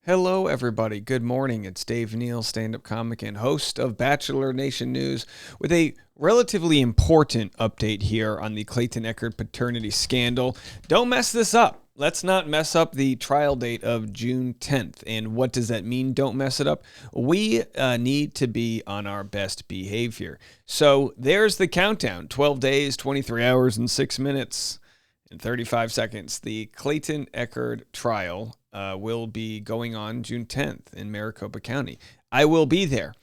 Hello, everybody. Good morning. It's Dave Neal, stand-up comic and host of Bachelor Nation News, with a relatively important update here on the Clayton Echard paternity scandal. Don't mess this up. Let's not mess up the trial date of June 10th. And what does that mean? Don't mess it up. We need to be on our best behavior. So there's the countdown. 12 days, 23 hours, and 6 minutes and 35 seconds. The Clayton Echard trial will be going on June 10th in Maricopa County. I will be there.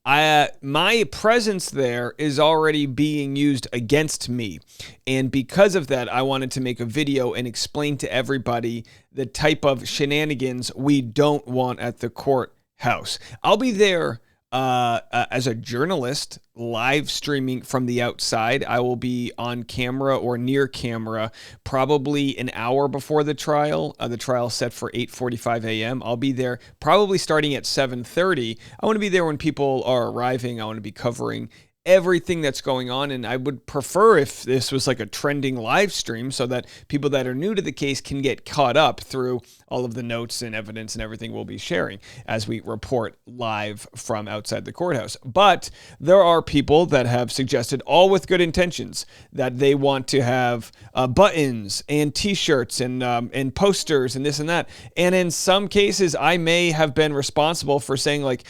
My presence there is already being used against me. And because of that, I wanted to make a video and explain to everybody the type of shenanigans we don't want at the courthouse. I'll be there as a journalist, live streaming from the outside. I will be on camera or near camera probably an hour before the trial. The trial set for 8:45 a.m. I'll be there probably starting at 7:30. I want to be there when people are arriving. I want to be covering everything that's going on, and I would prefer if this was like a trending live stream so that people that are new to the case can get caught up through all of the notes and evidence and everything we'll be sharing as we report live from outside the courthouse. But there are people that have suggested, all with good intentions, that they want to have buttons and t-shirts and posters and this and that. And in some cases, I may have been responsible for saying like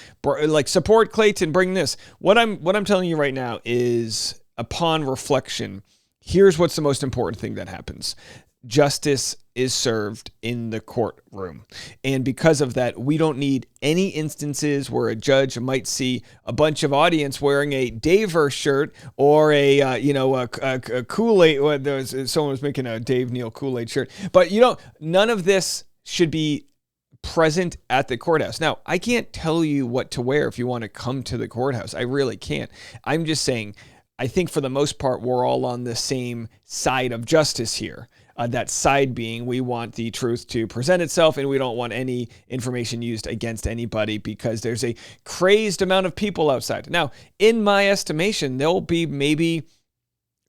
support Clayton, bring this. What I'm telling you right now is, upon reflection, here's what's the most important thing that happens. Justice is served in the courtroom. And because of that, we don't need any instances where a judge might see a bunch of audience wearing a Daver shirt or a Kool-Aid. Someone was making a Dave Neal Kool-Aid shirt. But none of this should be present at the courthouse. Now, I can't tell you what to wear if you want to come to the courthouse. I really can't. I'm just saying, I think for the most part, we're all on the same side of justice here. That side being, we want the truth to present itself, and we don't want any information used against anybody because there's a crazed amount of people outside. Now, in my estimation, there'll be maybe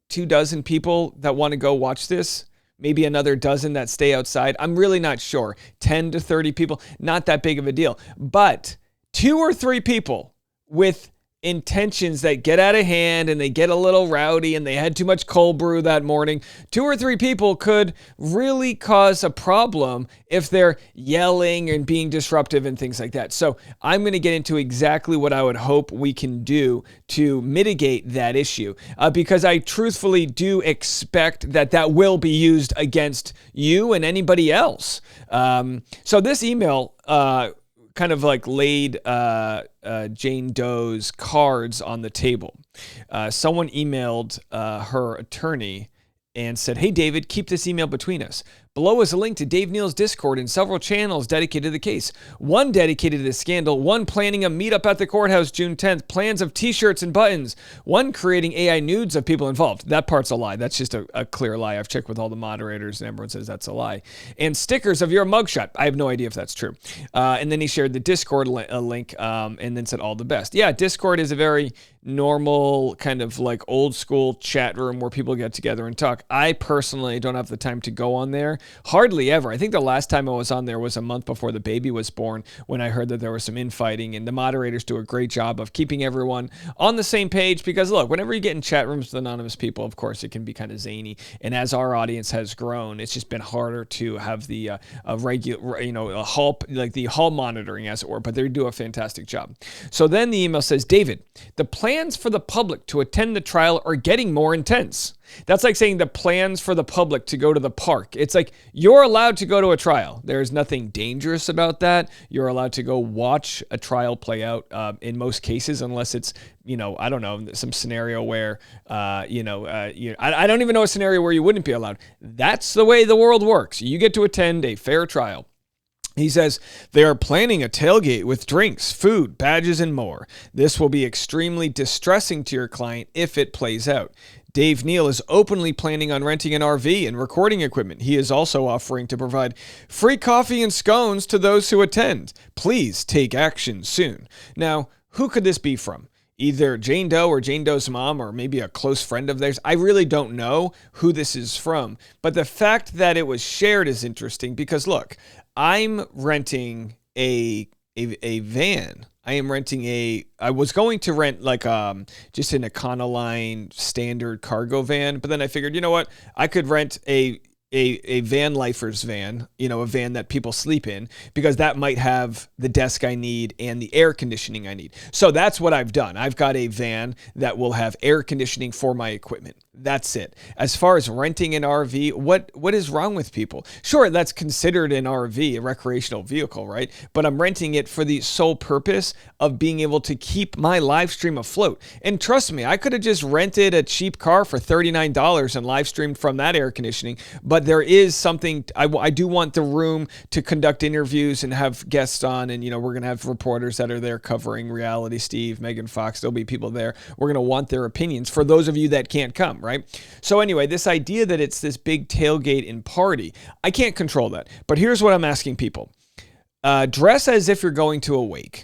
24 people that want to go watch this. Maybe another dozen that stay outside. I'm really not sure. 10 to 30 people, not that big of a deal. But 2 or 3 people with intentions that get out of hand and they get a little rowdy and they had too much cold brew that morning, 2 or 3 people could really cause a problem if they're yelling and being disruptive and things like that. So I'm going to get into exactly what I would hope we can do to mitigate that issue, because I truthfully do expect that will be used against you and anybody else. So this email kind of like laid Jane Doe's cards on the table. Someone emailed her attorney and said, "Hey, David, keep this email between us. Below is a link to Dave Neal's Discord and several channels dedicated to the case. One dedicated to the scandal, one planning a meetup at the courthouse June 10th, plans of t-shirts and buttons, one creating AI nudes of people involved." That part's a lie. That's just a clear lie. I've checked with all the moderators and everyone says that's a lie. "And stickers of your mugshot." I have no idea if that's true. And then he shared the Discord link and then said all the best. Yeah, Discord is a very normal kind of like old school chat room where people get together and talk. I personally don't have the time to go on there. Hardly ever. I think the last time I was on there was a month before the baby was born, when I heard that there was some infighting, and the moderators do a great job of keeping everyone on the same page because, look, whenever you get in chat rooms with anonymous people, of course, it can be kind of zany. And as our audience has grown, it's just been harder to have the hall monitoring, as it were, but they do a fantastic job. So then the email says, "David, the plans for the public to attend the trial are getting more intense." That's like saying the plans for the public to go to the park. It's like, you're allowed to go to a trial. There's nothing dangerous about that. You're allowed to go watch a trial play out in most cases, unless it's, I don't know, some scenario where, I don't even know a scenario where you wouldn't be allowed. That's the way the world works. You get to attend a fair trial. He says, "They are planning a tailgate with drinks, food, badges, and more. This will be extremely distressing to your client if it plays out. Dave Neal is openly planning on renting an RV and recording equipment. He is also offering to provide free coffee and scones to those who attend. Please take action soon." Now, who could this be from? Either Jane Doe or Jane Doe's mom, or maybe a close friend of theirs. I really don't know who this is from. But the fact that it was shared is interesting because, look, I'm renting a van. I am renting I was going to rent like just an Econoline standard cargo van, but then I figured, you know what? I could rent a van lifer's van, a van that people sleep in, because that might have the desk I need and the air conditioning I need. So that's what I've done. I've got a van that will have air conditioning for my equipment. That's it. As far as renting an RV, what is wrong with people? Sure, that's considered an RV, a recreational vehicle, right? But I'm renting it for the sole purpose of being able to keep my live stream afloat. And trust me, I could have just rented a cheap car for $39 and live streamed from that air conditioning. But there is something, I do want the room to conduct interviews and have guests on. And, we're going to have reporters that are there covering reality, Steve, Megan Fox. There'll be people there. We're going to want their opinions for those of you that can't come, right? So anyway, this idea that it's this big tailgate and party, I can't control that. But here's what I'm asking people. Dress as if you're going to a wake.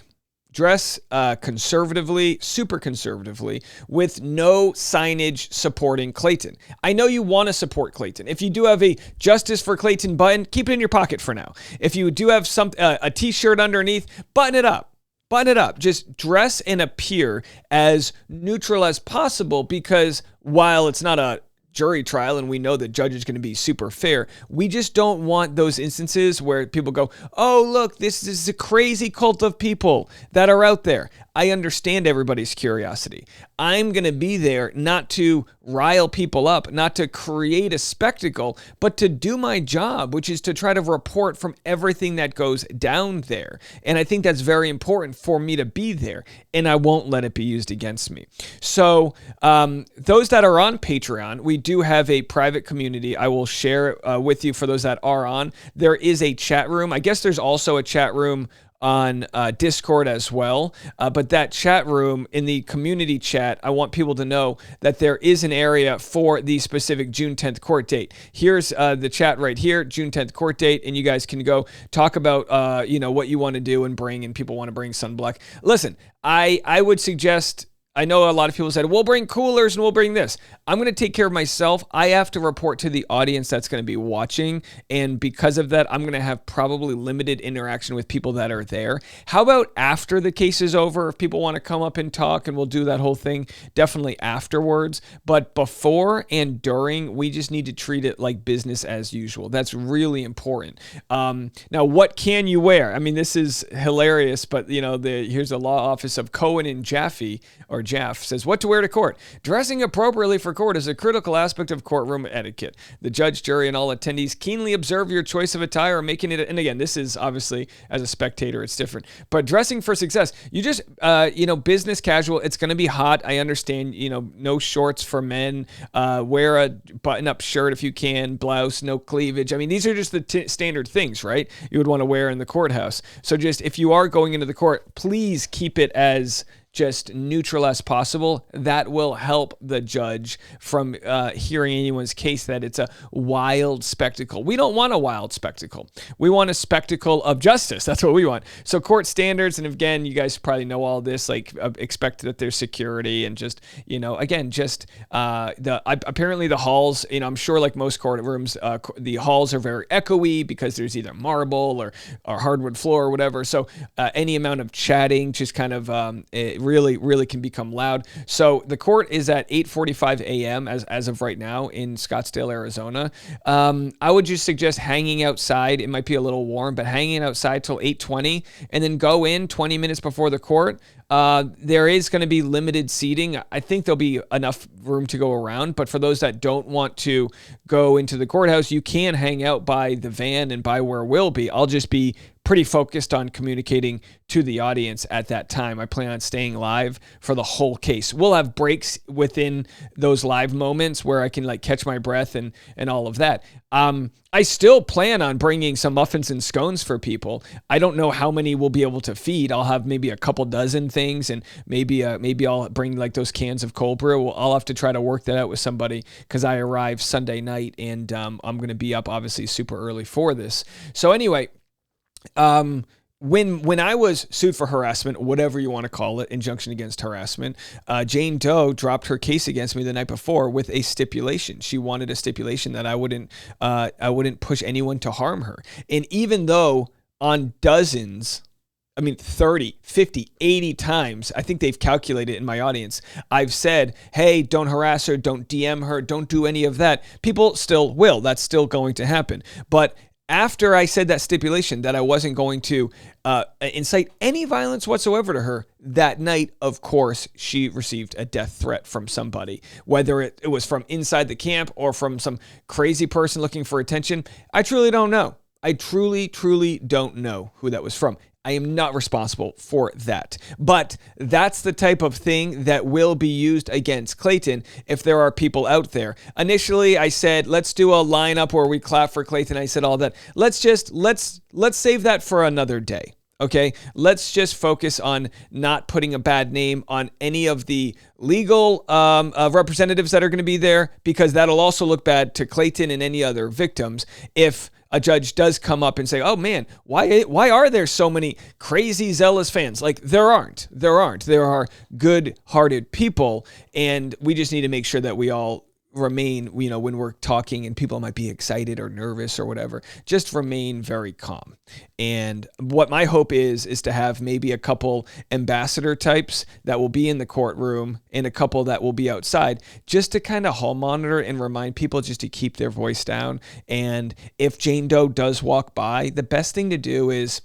Dress conservatively, super conservatively, with no signage supporting Clayton. I know you want to support Clayton. If you do have a Justice for Clayton button, keep it in your pocket for now. If you do have a t-shirt underneath, button it up. Button it up. Just dress and appear as neutral as possible, because while it's not a jury trial and we know the judge is going to be super fair, we just don't want those instances where people go, oh, look, this is a crazy cult of people that are out there. I understand everybody's curiosity. I'm going to be there not to rile people up, not to create a spectacle, but to do my job, which is to try to report from everything that goes down there. And I think that's very important for me to be there, and I won't let it be used against me. So those that are on Patreon, we do have a private community. I will share with you for those that are on. There is a chat room. I guess there's also a chat room on Discord as well. But that chat room, in the community chat, I want people to know that there is an area for the specific June 10th court date. Here's the chat right here, June 10th court date, and you guys can go talk about what you want to do and bring, and people want to bring sunblock. Listen, I would suggest, I know a lot of people said, we'll bring coolers and we'll bring this. I'm going to take care of myself. I have to report to the audience that's going to be watching. And because of that, I'm going to have probably limited interaction with people that are there. How about after the case is over? If people want to come up and talk, and we'll do that whole thing, definitely afterwards. But before and during, we just need to treat it like business as usual. That's really important. Now, what can you wear? I mean, this is hilarious, but here's the law office of Cohen and Jaffe, or Jaff, says, what to wear to court. Dressing appropriately for court is a critical aspect of courtroom etiquette. The judge, jury, and all attendees keenly observe your choice of attire, making it, and again, this is obviously, as a spectator, it's different, but dressing for success, you just, business casual, it's going to be hot. I understand, no shorts for men, wear a button-up shirt if you can, blouse, no cleavage. I mean, these are just the standard things, right? You would want to wear in the courthouse. So just, if you are going into the court, please keep it as just neutral as possible. That will help the judge from hearing anyone's case that it's a wild spectacle. We don't want a wild spectacle. We want a spectacle of justice. That's what we want. So court standards, and again, you guys probably know all this, like expect that there's security and just, again, just apparently the halls, I'm sure like most courtrooms, the halls are very echoey because there's either marble or hardwood floor or whatever. So any amount of chatting just kind of really can become loud. So the court is at 8:45 a.m. as of right now in Scottsdale, Arizona. I would just suggest hanging outside. It might be a little warm, but hanging outside till 8:20 and then go in 20 minutes before the court. There is going to be limited seating. I think there'll be enough room to go around, but for those that don't want to go into the courthouse, you can hang out by the van and by where we'll be. I'll just be pretty focused on communicating to the audience at that time. I plan on staying live for the whole case. We'll have breaks within those live moments where I can catch my breath and all of that. I still plan on bringing some muffins and scones for people. I don't know how many we'll be able to feed. I'll have maybe a couple dozen things, and maybe I'll bring those cans of cold brew. I'll have to try to work that out with somebody because I arrive Sunday night, and I'm going to be up obviously super early for this. So anyway, when I was sued for harassment, whatever you want to call it, injunction against harassment, Jane Doe dropped her case against me the night before with a stipulation. She wanted a stipulation that I wouldn't push anyone to harm her. And even though on dozens, 30, 50, 80 times, I think they've calculated in my audience, I've said, hey, don't harass her, don't DM her, don't do any of that. People still will. That's still going to happen. But after I said that stipulation that I wasn't going to incite any violence whatsoever to her, that night, of course, she received a death threat from somebody, whether it was from inside the camp or from some crazy person looking for attention. I truly don't know. I truly, truly don't know who that was from. I am not responsible for that. But that's the type of thing that will be used against Clayton if there are people out there. Initially, I said, let's do a lineup where we clap for Clayton. I said all that. Let's save that for another day. Okay, let's just focus on not putting a bad name on any of the legal representatives that are going to be there, because that'll also look bad to Clayton and any other victims if a judge does come up and say, oh man, why are there so many crazy zealous fans? Like, there aren't. There are good-hearted people, and we just need to make sure that we all remain, when we're talking and people might be excited or nervous or whatever, just remain very calm. And what my hope is to have maybe a couple ambassador types that will be in the courtroom and a couple that will be outside, just to kind of hall monitor and remind people just to keep their voice down. And if Jane Doe does walk by, the best thing to do is,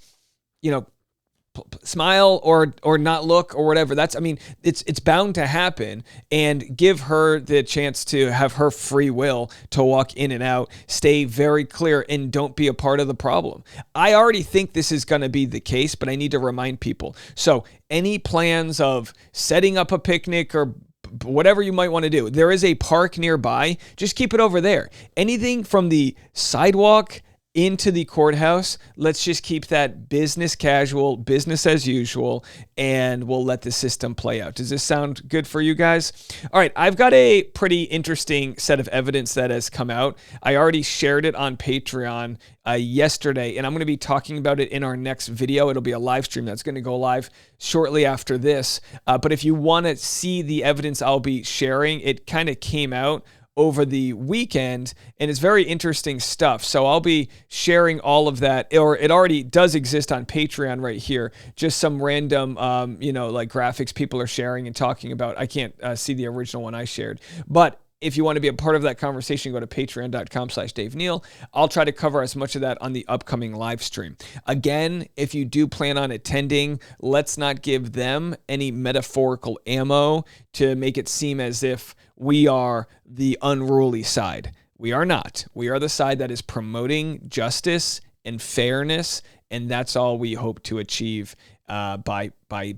smile or not look or whatever. It's bound to happen, and give her the chance to have her free will to walk in and out. Stay very clear and don't be a part of the problem. I already think this is going to be the case, but I need to remind people. So any plans of setting up a picnic or whatever you might want to do, there is a park nearby. Just keep it over there. Anything from the sidewalk into the courthouse, let's just keep that business casual, business as usual, and we'll let the system play out. Does this sound good for you guys? All right, I've got a pretty interesting set of evidence that has come out. I already shared it on Patreon yesterday, and I'm going to be talking about it in our next video. It'll be a live stream that's going to go live shortly after this. But if you want to see the evidence I'll be sharing, it kind of came out over the weekend, and it's very interesting stuff. So I'll be sharing all of that, or it already does exist on Patreon right here. Just some random, like graphics people are sharing and talking about. I can't see the original one I shared, but if you want to be a part of that conversation, go to patreon.com/Dave Neal. I'll try to cover as much of that on the upcoming live stream. Again, if you do plan on attending, let's not give them any metaphorical ammo to make it seem as if we are the unruly side. We are not. We are the side that is promoting justice and fairness, and that's all we hope to achieve by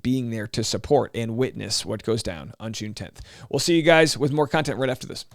being there to support and witness what goes down on June 10th. We'll see you guys with more content right after this.